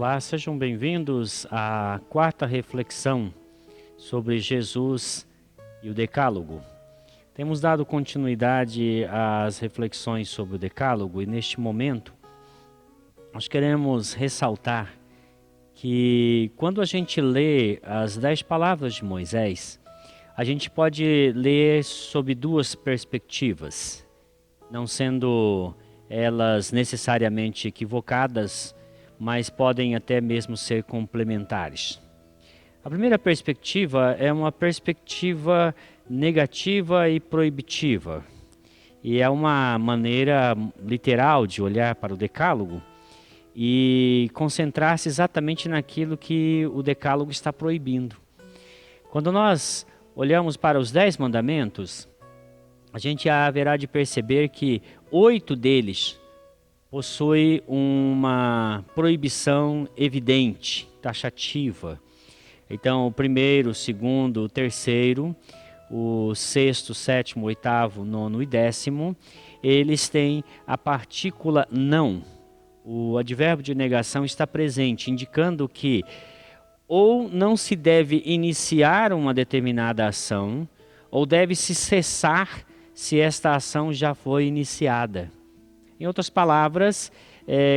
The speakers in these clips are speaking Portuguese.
Olá, sejam bem-vindos à quarta reflexão sobre Jesus e o Decálogo. Temos dado continuidade às reflexões sobre o Decálogo e neste momento nós queremos ressaltar que quando a gente lê as 10 palavras de Moisés, a gente pode ler sob duas perspectivas, não sendo elas necessariamente equivocadas, mas podem até mesmo ser complementares. A primeira perspectiva é uma perspectiva negativa e proibitiva, e é uma maneira literal de olhar para o Decálogo e concentrar-se exatamente naquilo que o Decálogo está proibindo. Quando nós olhamos para os 10 mandamentos, a gente haverá de perceber que 8 deles possui uma proibição evidente, taxativa. Então, o primeiro, o segundo, o terceiro, o sexto, sétimo, oitavo, nono e décimo, eles têm a partícula não. O advérbio de negação está presente, indicando que ou não se deve iniciar uma determinada ação, ou deve-se cessar se esta ação já foi iniciada. Em outras palavras,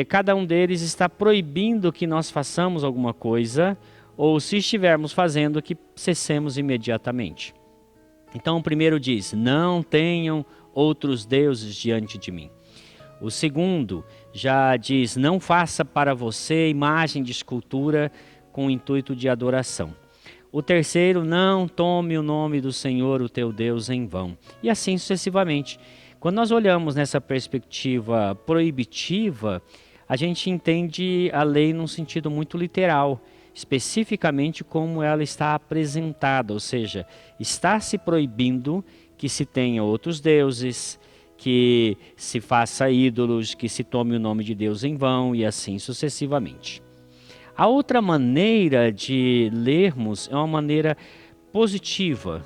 cada um deles está proibindo que nós façamos alguma coisa, ou se estivermos fazendo, que cessemos imediatamente. Então o primeiro diz, não tenham outros deuses diante de mim. O segundo já diz, não faça para você imagem de escultura com o intuito de adoração. O terceiro, não tome o nome do Senhor, o teu Deus, em vão. E assim sucessivamente. Quando nós olhamos nessa perspectiva proibitiva, a gente entende a lei num sentido muito literal, especificamente como ela está apresentada, ou seja, está se proibindo que se tenha outros deuses, que se faça ídolos, que se tome o nome de Deus em vão e assim sucessivamente. A outra maneira de lermos é uma maneira positiva.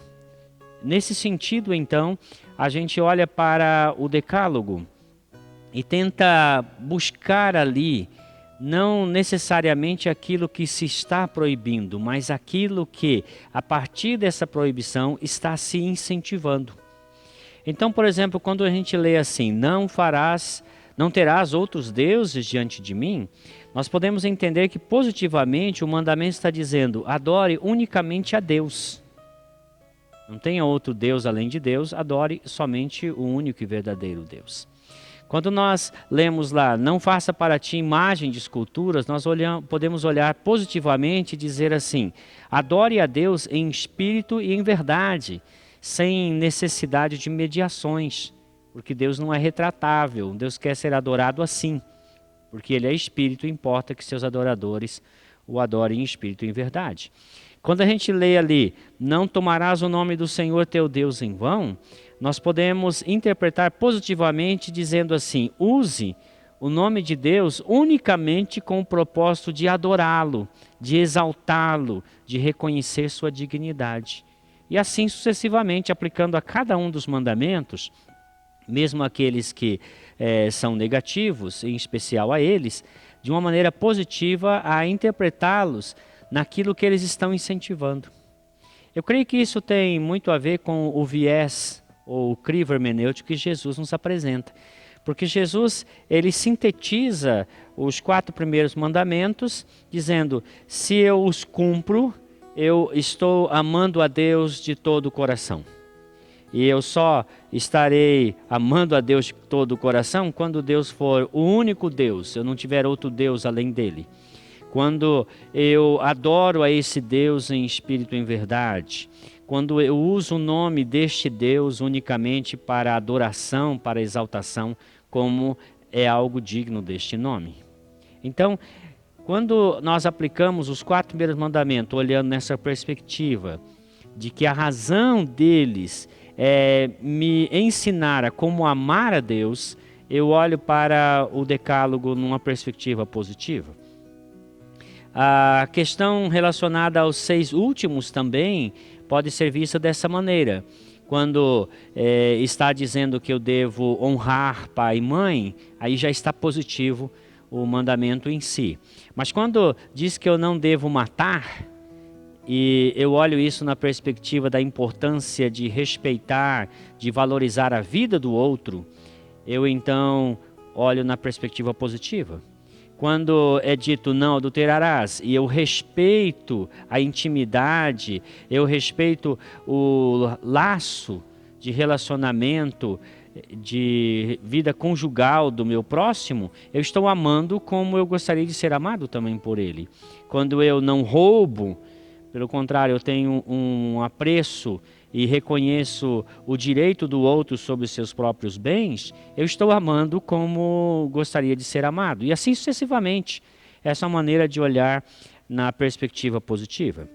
Nesse sentido, então, a gente olha para o Decálogo e tenta buscar ali, não necessariamente aquilo que se está proibindo, mas aquilo que, a partir dessa proibição, está se incentivando. Então, por exemplo, quando a gente lê assim, não terás outros deuses diante de mim, nós podemos entender que positivamente o mandamento está dizendo, adore unicamente a Deus. Não tenha outro Deus além de Deus, adore somente o único e verdadeiro Deus. Quando nós lemos lá, não faça para ti imagem de esculturas, nós podemos olhar positivamente e dizer assim, adore a Deus em espírito e em verdade, sem necessidade de mediações, porque Deus não é retratável, Deus quer ser adorado assim, porque Ele é espírito, importa que seus adoradores o adorem em espírito e em verdade. Quando a gente lê ali, não tomarás o nome do Senhor teu Deus em vão, nós podemos interpretar positivamente dizendo assim, use o nome de Deus unicamente com o propósito de adorá-lo, de exaltá-lo, de reconhecer sua dignidade. E assim sucessivamente, aplicando a cada um dos mandamentos, mesmo aqueles que são negativos, em especial a eles, de uma maneira positiva a interpretá-los naquilo que eles estão incentivando. Eu creio que isso tem muito a ver com o viés ou o crivo hermenêutico que Jesus nos apresenta. Porque Jesus, ele sintetiza os 4 primeiros mandamentos, dizendo, se eu os cumpro, eu estou amando a Deus de todo o coração. E eu só estarei amando a Deus de todo o coração quando Deus for o único Deus, eu não tiver outro Deus além dele. Quando eu adoro a esse Deus em espírito e em verdade, quando eu uso o nome deste Deus unicamente para adoração, para exaltação, como é algo digno deste nome. Então, quando nós aplicamos os 4 primeiros mandamentos, olhando nessa perspectiva de que a razão deles é me ensinar a como amar a Deus, eu olho para o Decálogo numa perspectiva positiva. A questão relacionada aos 6 últimos também pode ser vista dessa maneira. Quando está dizendo que eu devo honrar pai e mãe, aí já está positivo o mandamento em si. Mas quando diz que eu não devo matar, e eu olho isso na perspectiva da importância de respeitar, de valorizar a vida do outro, eu então olho na perspectiva positiva. Quando é dito não adulterarás, e eu respeito a intimidade, eu respeito o laço de relacionamento, de vida conjugal do meu próximo, eu estou amando como eu gostaria de ser amado também por ele. Quando eu não roubo, pelo contrário, eu tenho um apreço e reconheço o direito do outro sobre os seus próprios bens, eu estou amando como gostaria de ser amado. E assim sucessivamente. Essa é uma maneira de olhar na perspectiva positiva.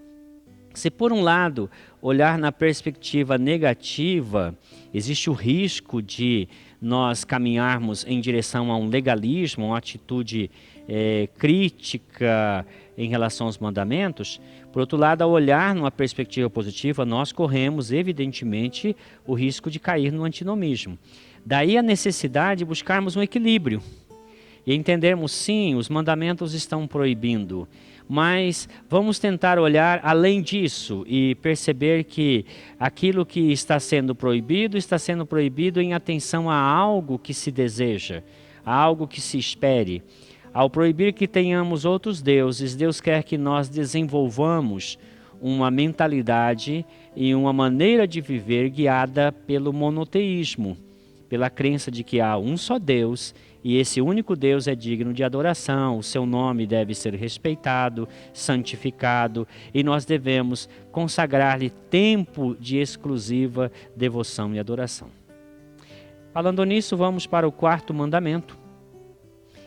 Se por um lado olhar na perspectiva negativa, existe o risco de nós caminharmos em direção a um legalismo, uma atitude crítica em relação aos mandamentos. Por outro lado, ao olhar numa perspectiva positiva, nós corremos evidentemente o risco de cair no antinomismo. Daí a necessidade de buscarmos um equilíbrio e entendermos, sim, os mandamentos estão proibindo, mas vamos tentar olhar além disso e perceber que aquilo que está sendo proibido em atenção a algo que se deseja, a algo que se espere. Ao proibir que tenhamos outros deuses, Deus quer que nós desenvolvamos uma mentalidade e uma maneira de viver guiada pelo monoteísmo, pela crença de que há um só Deus e esse único Deus é digno de adoração, o seu nome deve ser respeitado, santificado e nós devemos consagrar-lhe tempo de exclusiva devoção e adoração. Falando nisso, vamos para o quarto mandamento,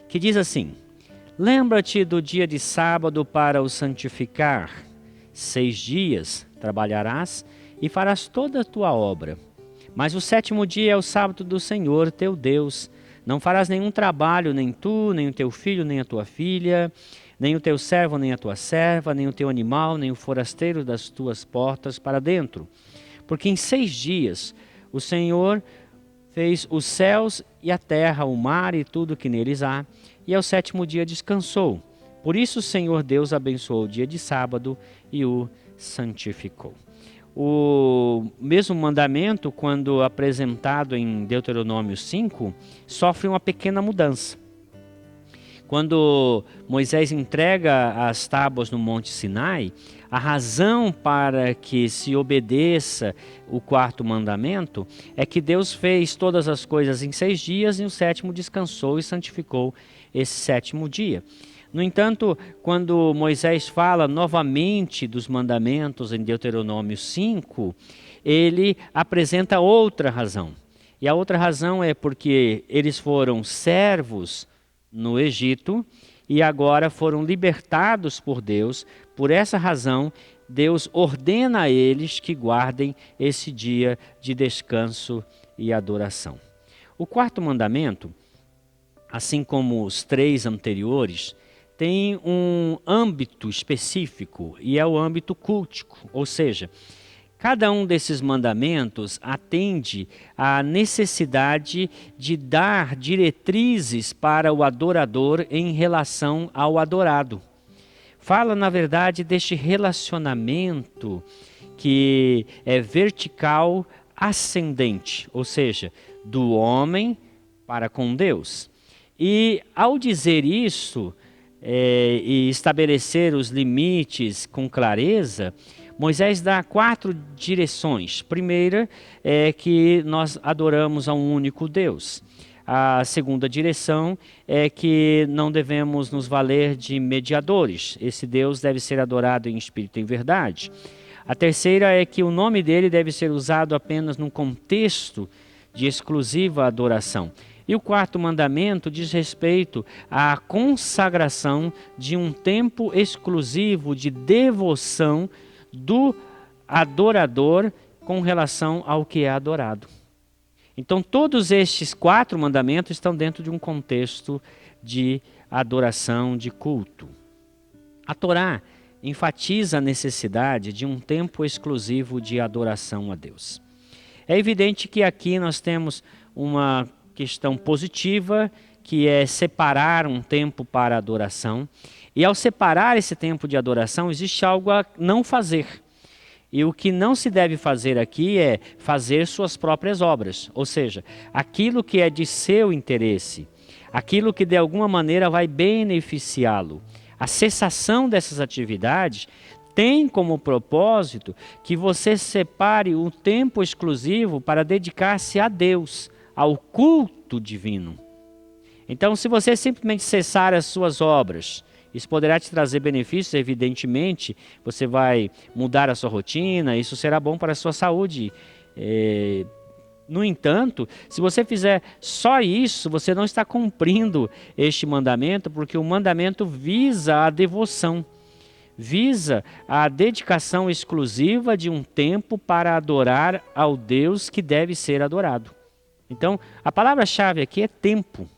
que diz assim: lembra-te do dia de sábado para o santificar. 6 dias trabalharás e farás toda a tua obra. Mas o 7º dia é o sábado do Senhor teu Deus. Não farás nenhum trabalho, nem tu, nem o teu filho, nem a tua filha, nem o teu servo, nem a tua serva, nem o teu animal, nem o forasteiro das tuas portas para dentro. Porque em 6 dias o Senhor fez os céus e a terra, o mar e tudo que neles há, e ao 7º dia descansou. Por isso o Senhor Deus abençoou o dia de sábado e o santificou. O mesmo mandamento, quando apresentado em Deuteronômio 5, sofre uma pequena mudança. Quando Moisés entrega as tábuas no Monte Sinai, a razão para que se obedeça o 4º mandamento é que Deus fez todas as coisas em 6 dias e o 7º descansou e santificou esse 7º dia. No entanto, quando Moisés fala novamente dos mandamentos em Deuteronômio 5, ele apresenta outra razão. E a outra razão é porque eles foram servos no Egito e agora foram libertados por Deus. Por essa razão, Deus ordena a eles que guardem esse dia de descanso e adoração. O 4º mandamento, assim como os 3 anteriores, tem um âmbito específico e é o âmbito cultico, ou seja, cada um desses mandamentos atende à necessidade de dar diretrizes para o adorador em relação ao adorado. Fala, na verdade, deste relacionamento que é vertical ascendente, ou seja, do homem para com Deus. E ao dizer isso, e estabelecer os limites com clareza, Moisés dá 4 direções. Primeira é que nós adoramos a um único Deus. A segunda direção é que não devemos nos valer de mediadores. Esse Deus deve ser adorado em espírito e em verdade. A terceira é que o nome dele deve ser usado apenas num contexto de exclusiva adoração. E o 4º mandamento diz respeito à consagração de um tempo exclusivo de devoção do adorador com relação ao que é adorado. Então, todos estes 4 mandamentos estão dentro de um contexto de adoração, de culto. A Torá enfatiza a necessidade de um tempo exclusivo de adoração a Deus. É evidente que aqui nós temos uma questão positiva que é separar um tempo para adoração. E ao separar esse tempo de adoração, existe algo a não fazer. E o que não se deve fazer aqui é fazer suas próprias obras, ou seja, aquilo que é de seu interesse, aquilo que de alguma maneira vai beneficiá-lo. A cessação dessas atividades tem como propósito que você separe um tempo exclusivo para dedicar-se a Deus, ao culto divino. Então, se você simplesmente cessar as suas obras, isso poderá te trazer benefícios, evidentemente, você vai mudar a sua rotina, isso será bom para a sua saúde. No entanto, se você fizer só isso, você não está cumprindo este mandamento, porque o mandamento visa a devoção, visa a dedicação exclusiva de um tempo para adorar ao Deus que deve ser adorado. Então, a palavra-chave aqui é tempo,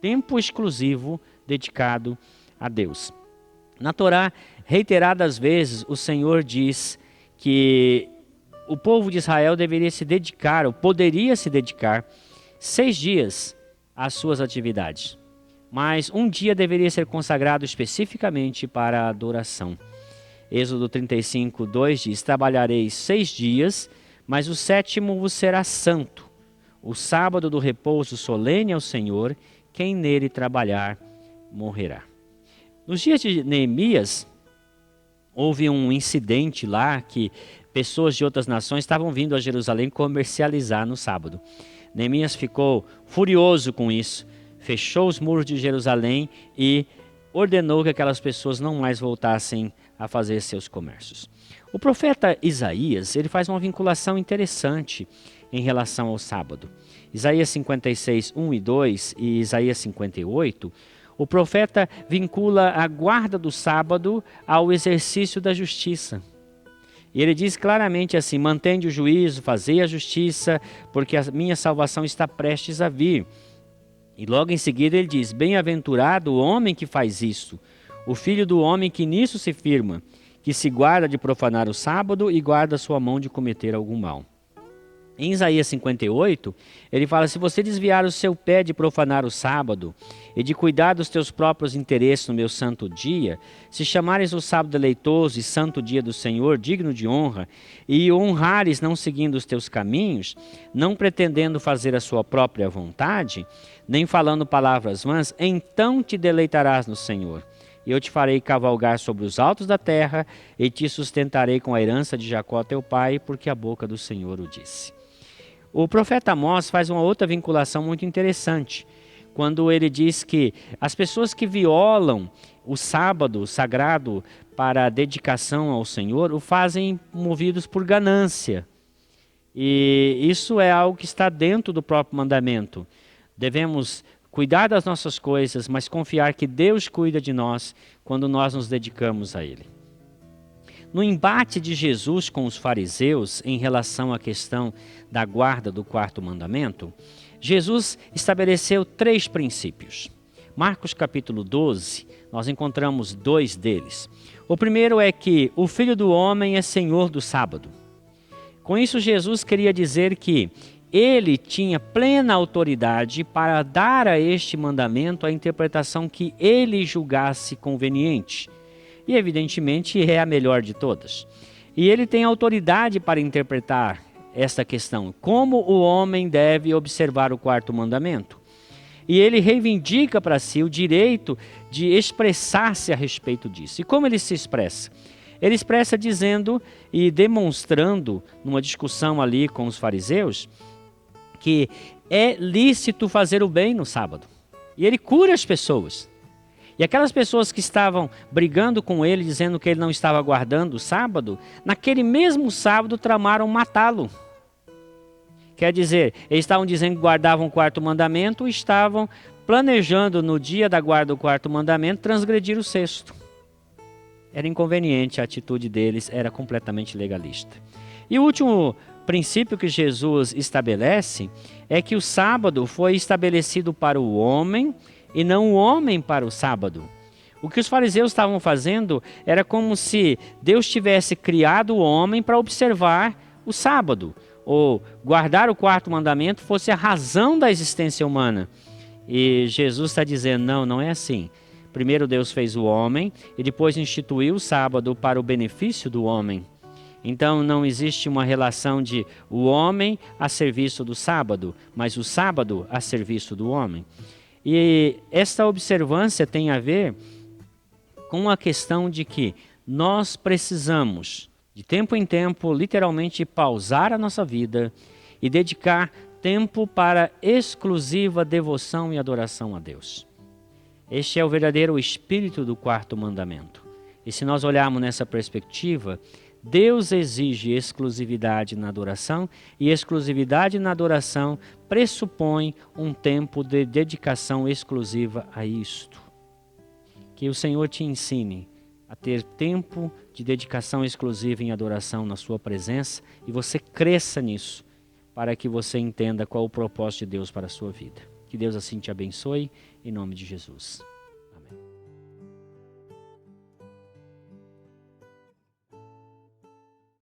tempo exclusivo dedicado a Deus. Na Torá, reiteradas vezes, o Senhor diz que o povo de Israel deveria se dedicar, ou poderia se dedicar, 6 dias às suas atividades. Mas um dia deveria ser consagrado especificamente para a adoração. Êxodo 35, 2 diz: trabalhareis 6 dias, mas o 7º vos será santo. O sábado do repouso solene ao Senhor, quem nele trabalhar morrerá. Nos dias de Neemias, houve um incidente lá que pessoas de outras nações estavam vindo a Jerusalém comercializar no sábado. Neemias ficou furioso com isso, fechou os muros de Jerusalém e ordenou que aquelas pessoas não mais voltassem a fazer seus comércios. O profeta Isaías, ele faz uma vinculação interessante em relação ao sábado. Isaías 56, 1 e 2 e Isaías 58, o profeta vincula a guarda do sábado ao exercício da justiça. E ele diz claramente assim: mantende o juízo, fazei a justiça, porque a minha salvação está prestes a vir. E logo em seguida ele diz: bem-aventurado o homem que faz isso, o filho do homem que nisso se firma, que se guarda de profanar o sábado e guarda sua mão de cometer algum mal. Em Isaías 58, ele fala: se você desviar o seu pé de profanar o sábado e de cuidar dos teus próprios interesses no meu santo dia, se chamares o sábado deleitoso e santo dia do Senhor, digno de honra, e o honrares não seguindo os teus caminhos, não pretendendo fazer a sua própria vontade, nem falando palavras vãs, então te deleitarás no Senhor. E eu te farei cavalgar sobre os altos da terra, e te sustentarei com a herança de Jacó teu pai, porque a boca do Senhor o disse. O profeta Amós faz uma outra vinculação muito interessante, quando ele diz que as pessoas que violam o sábado sagrado para a dedicação ao Senhor, o fazem movidos por ganância. E isso é algo que está dentro do próprio mandamento. Devemos cuidar das nossas coisas, mas confiar que Deus cuida de nós quando nós nos dedicamos a Ele. No embate de Jesus com os fariseus em relação à questão da guarda do 4º mandamento, Jesus estabeleceu 3 princípios. Marcos capítulo 12, nós encontramos 2 deles. O primeiro é que o Filho do Homem é Senhor do sábado. Com isso, Jesus queria dizer que ele tinha plena autoridade para dar a este mandamento a interpretação que ele julgasse conveniente. E evidentemente é a melhor de todas. E ele tem autoridade para interpretar esta questão, como o homem deve observar o 4º mandamento. E ele reivindica para si o direito de expressar-se a respeito disso. E como ele se expressa? Ele expressa dizendo e demonstrando, numa discussão ali com os fariseus, que é lícito fazer o bem no sábado. E ele cura as pessoas. E aquelas pessoas que estavam brigando com ele, dizendo que ele não estava guardando o sábado, naquele mesmo sábado tramaram matá-lo. Quer dizer, eles estavam dizendo que guardavam o 4º mandamento e estavam planejando no dia da guarda do 4º mandamento transgredir o 6º. Era inconveniente, a atitude deles era completamente legalista. E o último princípio que Jesus estabelece é que o sábado foi estabelecido para o homem e não o homem para o sábado. O que os fariseus estavam fazendo era como se Deus tivesse criado o homem para observar o sábado, ou guardar o 4º mandamento fosse a razão da existência humana. E Jesus está dizendo, não, não é assim. Primeiro Deus fez o homem e depois instituiu o sábado para o benefício do homem. Então não existe uma relação de o homem a serviço do sábado, mas o sábado a serviço do homem. E esta observância tem a ver com a questão de que nós precisamos, de tempo em tempo, literalmente pausar a nossa vida e dedicar tempo para exclusiva devoção e adoração a Deus. Este é o verdadeiro espírito do quarto mandamento. E se nós olharmos nessa perspectiva, Deus exige exclusividade na adoração e exclusividade na adoração pressupõe um tempo de dedicação exclusiva a isto. Que o Senhor te ensine a ter tempo de dedicação exclusiva em adoração na sua presença e você cresça nisso, para que você entenda qual o propósito de Deus para a sua vida. Que Deus assim te abençoe, em nome de Jesus.